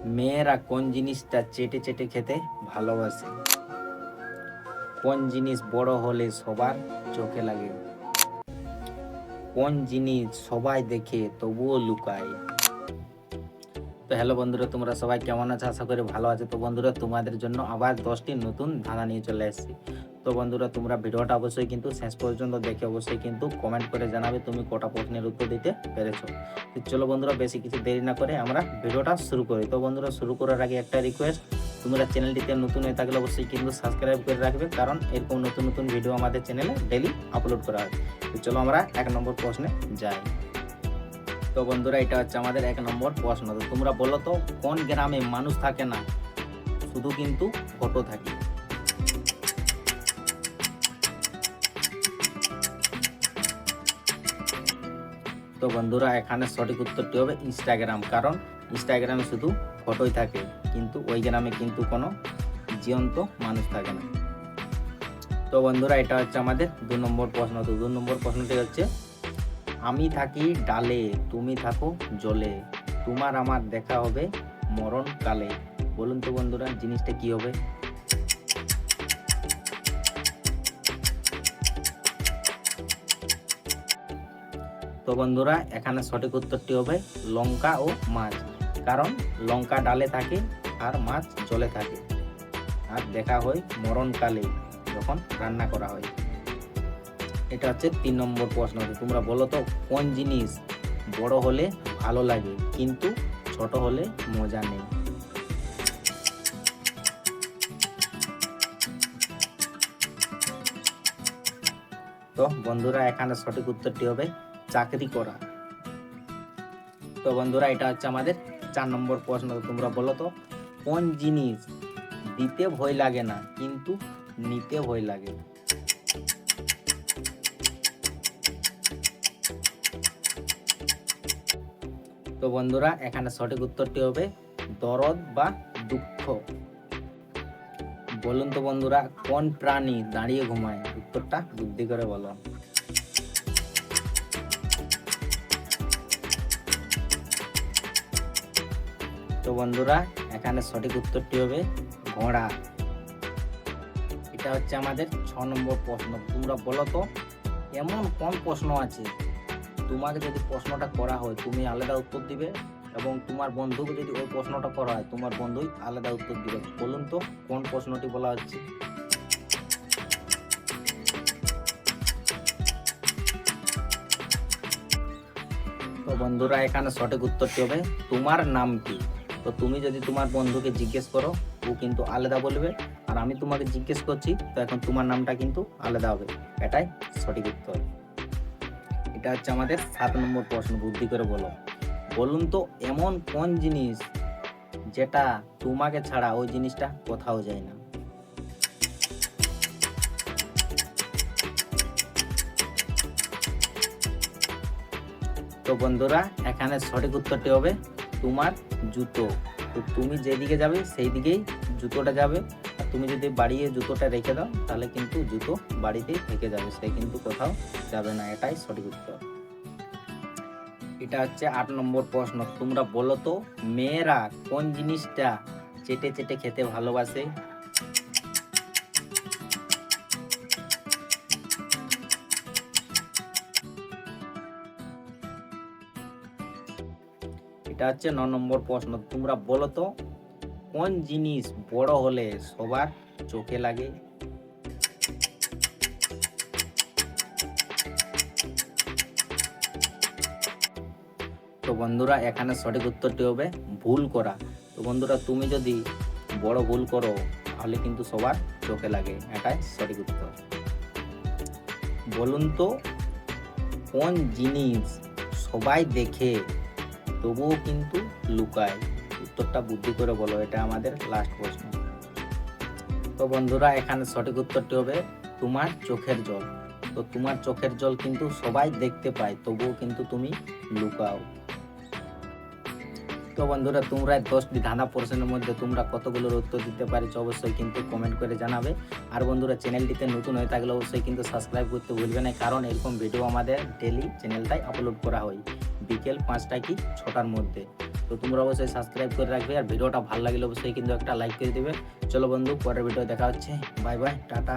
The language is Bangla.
মেয়েরা কোন জিনিসটা চেটে চেটে খেতে ভালোবাসে? কোন জিনিস বড় হলে সবার চোখে লাগে? কোন জিনিস সবাই দেখে তবুও লুকায়? তো হ্যালো বন্ধুরা, তোমরা সবাই কেমন আছো? আশা করি ভালো আছো। তো বন্ধুরা, তোমাদের জন্য আবার 10টি নতুন ধাঁধা নিয়ে চলে এসেছি। তো বন্ধুরা, তোমরা ভিডিওটা অবশ্যই কিন্তু শেষ পর্যন্ত দেখে অবশ্যই কিন্তু কমেন্ট করে জানাবে তুমি কটা প্রশ্নের উত্তর দিতে পেরেছো। তো চলো বন্ধুরা, বেশি কিছু দেরি না করে আমরা ভিডিওটা শুরু করি। তো বন্ধুরা, শুরু করার আগে একটা রিকোয়েস্ট, তোমরা চ্যানেলটিতে নতুন হয়ে থাকলে অবশ্যই কিন্তু সাবস্ক্রাইব করে রাখবে, কারণ এরকম নতুন নতুন ভিডিও আমাদের চ্যানেলে ডেইলি আপলোড করা হয়। তো চলো আমরা 1 নম্বর প্রশ্নে যাই। তো বন্ধুরা, এটা হচ্ছে আমাদের 1 নম্বর প্রশ্ন। তো তোমরা বলো তো, কোন গ্রামে মানুষ থাকে না, শুধু কিন্তু ফটো থাকে? তো বন্ধুরা, এখানে সঠিক উত্তরটি হবে ইনস্টাগ্রাম, কারণ ইনস্টাগ্রামে শুধু ফটোই থাকে, কিন্তু ওই গ্রামে কিন্তু কোনো জীবন্ত মানুষ থাকে না। তো বন্ধুরা, এটা হচ্ছে আমাদের 2 নম্বর প্রশ্ন। তো 2 নম্বর প্রশ্নটি হচ্ছে, আমি থাকি ডালে, তুমি থাকো জলে, তোমার আমার দেখা হবে মরণ কালে। বলুন তো বন্ধুরা, জিনিসটা কি হবে? তো বন্ধুরা, এখানে সঠিক উত্তরটি হবে লঙ্কা ও মাছ, কারণ লঙ্কা ডালে থাকে আর মাছ জলে থাকে, আর দেখা হয় মরণকালে যখন রান্না করা হয়। এটা হচ্ছে 3 নম্বর প্রশ্ন। তোমরা বলো তো, কোন জিনিস বড় হলে ভালো লাগে কিন্তু ছোট হলে মজা নেই? তো বন্ধুরা, এখানে সঠিক উত্তরটি হবে চাকরি করা। তো বন্ধুরা, এটা হচ্ছে আমাদের 4 নম্বর প্রশ্ন। তোমরা বলো তো, কোন জিনিস দিতে ভয় লাগে না কিন্তু নিতে ভয় লাগে? তো বন্ধুরা, এখানে সঠিক উত্তরটি হবে দরদ বা দুঃখ। বলুন তো বন্ধুরা, কোন প্রাণী দাঁড়িয়ে ঘুমায়? উত্তরটা বুদ্ধি করে বলো। তো বন্ধুরা, এখানে সঠিক উত্তরটি হবে ঘোড়া। এটা হচ্ছে আমাদের 6 নম্বর প্রশ্ন। তোমরা বলো তো, এমন কোন প্রশ্ন আছে তোমাকে যদি প্রশ্নটা করা হয় তুমি আলাদা উত্তর দিবে, এবং তোমার বন্ধুকে যদি ওই প্রশ্নটা করা হয় তোমার বন্ধুই আলাদা উত্তর দিবে? বলুন তো কোন প্রশ্নটি বলা হচ্ছে? তো বন্ধুরা, এখানে সঠিক উত্তরটি হবে তোমার নাম কি। তো তুমি যদি তোমার বন্ধুকে জিজ্ঞেস করো, ও কিন্তু আলাদা বলবে, আর আমি তোমাকে জিজ্ঞেস করছি, তো এখন তোমার নামটা কিন্তু আলাদা হবে। এটাই সঠিক উত্তর। এটা হচ্ছে আমাদের 7 নম্বর প্রশ্ন। বুদ্ধি করে বলো। বলুন তো, এমন কোন জিনিস যেটা তোমাকে ছাড়া ওই জিনিসটা কোথাও যায় না? তো বন্ধুরা, এখানে সঠিক উত্তরটি হবে তোমার জুতো। তো তুমি যেদিকে যাবে সেই দিকেই জুতোটা যাবে, আর তুমি যদি বাড়িয়ে জুতোটা রেখে দাও তাহলে কিন্তু জুতো বাড়িতেই থেকে যাবে, সে কিন্তু কোথাও যাবে না। এটাই সঠিক উত্তর। এটা হচ্ছে 8 নম্বর প্রশ্ন। তোমরা বলো তো, মেয়েরা কোন জিনিসটা চেটে চেটে খেতে ভালোবাসে? এটা হচ্ছে 9 নম্বর প্রশ্ন। তোমরা বলো তো, কোন জিনিস বড় হলে সবার চোখে লাগে? তো বন্ধুরা, এখানে সঠিক উত্তরটি হবে ভুল করা। তো বন্ধুরা, তুমি যদি বড় ভুল করো তাহলে কিন্তু সবার চোখে লাগে। এটাই সঠিক উত্তর। বলুন তো, কোন জিনিস সবাই দেখে তবুও কিন্তু লুকায়? উত্তরটা বুদ্ধি করে বলো। এটা আমাদের লাস্ট প্রশ্ন। তো বন্ধুরা, এখানে সঠিক উত্তরটি হবে তোমার চোখের জল। তো তোমার চোখের জল কিন্তু সবাই দেখতে পায়, তবুও কিন্তু তুমি লুকাও। তো বন্ধুরা, তোমরা 10টি ধাঁধা প্রশ্নের মধ্যে তোমরা কতগুলোর উত্তর দিতে পারছো অবশ্যই কিন্তু কমেন্ট করে জানাবে। আর বন্ধুরা, চ্যানেলটিতে নতুন হয়ে থাকলে অবশ্যই কিন্তু সাবস্ক্রাইব করতে ভুলবে না, কারণ এরকম ভিডিও আমাদের ডেলি চ্যানেলটাই আপলোড করা হয় বিকেল 5টা কি 6টার মধ্যে। তো তোমরা অবশ্যই সাবস্ক্রাইব করে রাখবে, আর ভিডিওটা ভালো লাগলে অবশ্যই কিন্তু একটা লাইক করে দিবে। চলো বন্ধু, পরের ভিডিও দেখা হচ্ছে। Bye bye, tata.